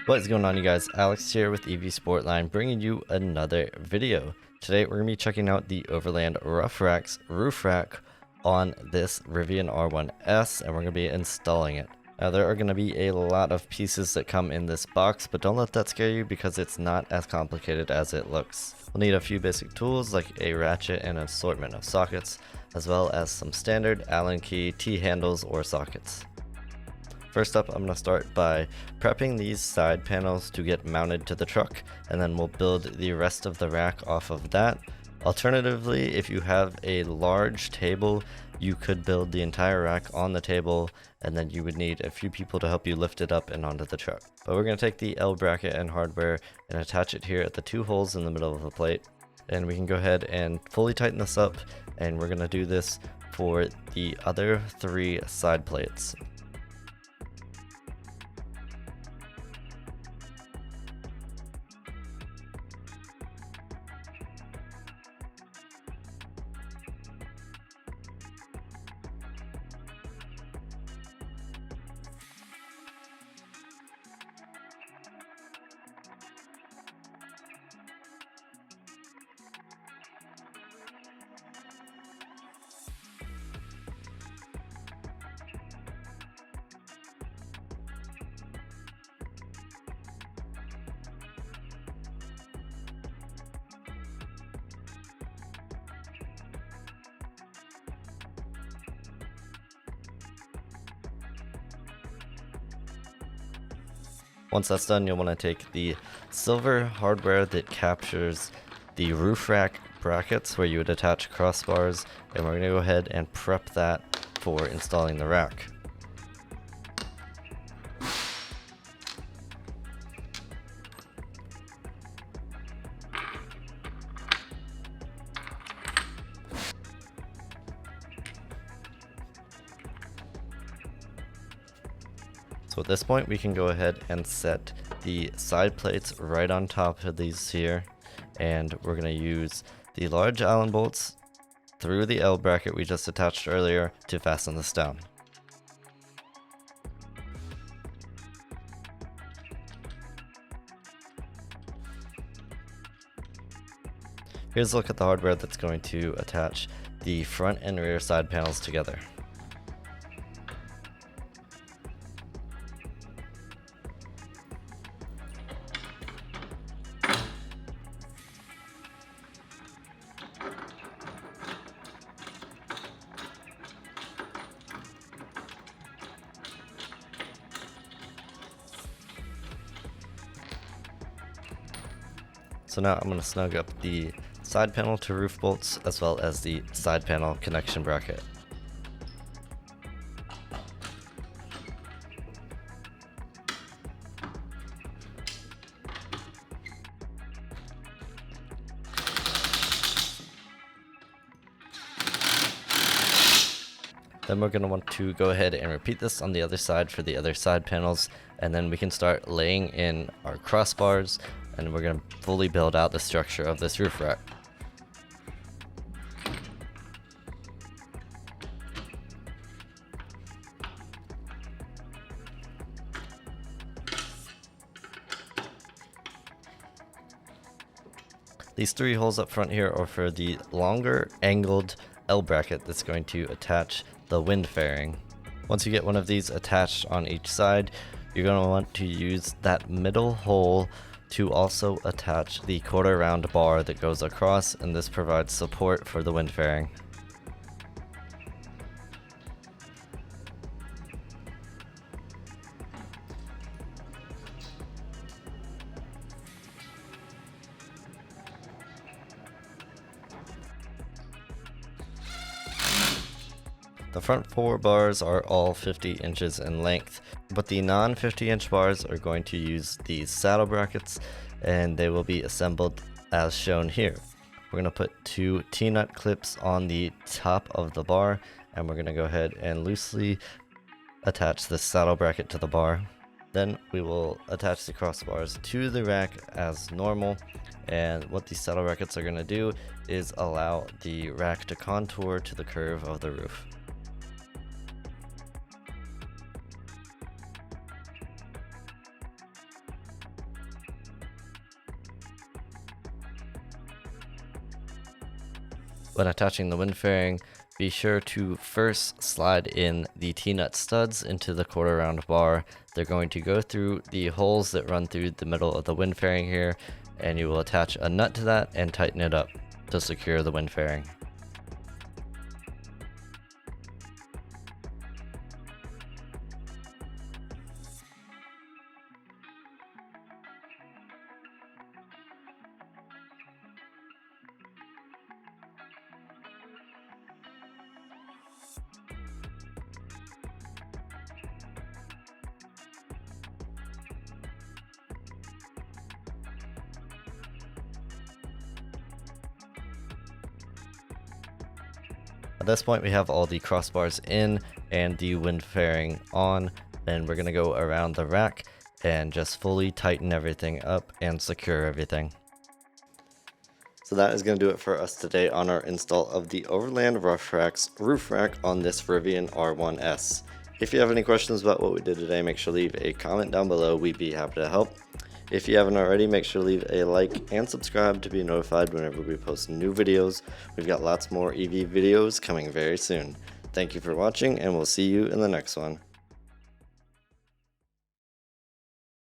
What is going on, you guys? Alex here with EV Sportline, bringing you another video. Today we're going to be checking out the Overland Ruff Rax roof rack on this Rivian R1S, and we're going to be installing it. Now there are going to be a lot of pieces that come in this box, but don't let that scare you because it's not as complicated as it looks. We'll need a few basic tools like a ratchet and an assortment of sockets, as well as some standard Allen key T-handles or sockets. First up, I'm going to start by prepping these side panels to get mounted to the truck, and then we'll build the rest of the rack off of that. Alternatively, if you have a large table, you could build the entire rack on the table, and then you would need a few people to help you lift it up and onto the truck. But we're going to take the L bracket and hardware and attach it here at the two holes in the middle of the plate. And we can go ahead and fully tighten this up, and we're going to do this for the other three side plates. Once that's done, you'll want to take the silver hardware that captures the roof rack brackets where you would attach crossbars, and we're going to go ahead and prep that for installing the rack. So at this point, we can go ahead and set the side plates right on top of these here, and we're going to use the large Allen bolts through the L bracket we just attached earlier to fasten this down. Here's a look at the hardware that's going to attach the front and rear side panels together. So now I'm going to snug up the side panel to roof bolts as well as the side panel connection bracket. Then we're going to want to go ahead and repeat this on the other side for the other side panels, and then we can start laying in our crossbars, and we're going to fully build out the structure of this roof rack. These three holes up front here are for the longer angled L bracket that's going to attach the wind fairing. Once you get one of these attached on each side, you're going to want to use that middle hole to also attach the quarter round bar that goes across, and this provides support for the wind fairing. The front four bars are all 50 inches in length, but the non-50 inch bars are going to use these saddle brackets, and they will be assembled as shown here. We're going to put two T-nut clips on the top of the bar, and we're going to go ahead and loosely attach the saddle bracket to the bar. Then we will attach the crossbars to the rack as normal, and what these saddle brackets are going to do is allow the rack to contour to the curve of the roof. When attaching the wind fairing, be sure to first slide in the T-nut studs into the quarter round bar. They're going to go through the holes that run through the middle of the wind fairing here, and you will attach a nut to that and tighten it up to secure the wind fairing. At this point we have all the crossbars in and the wind fairing on, and we're going to go around the rack and just fully tighten everything up and secure everything. So that is going to do it for us today on our install of the Overland Ruff Rax roof rack on this Rivian R1S. If you have any questions about what we did today, make sure to leave a comment down below. We'd be happy to help. If you haven't already, make sure to leave a like and subscribe to be notified whenever we post new videos. We've got lots more EV videos coming very soon. Thank you for watching, and we'll see you in the next one.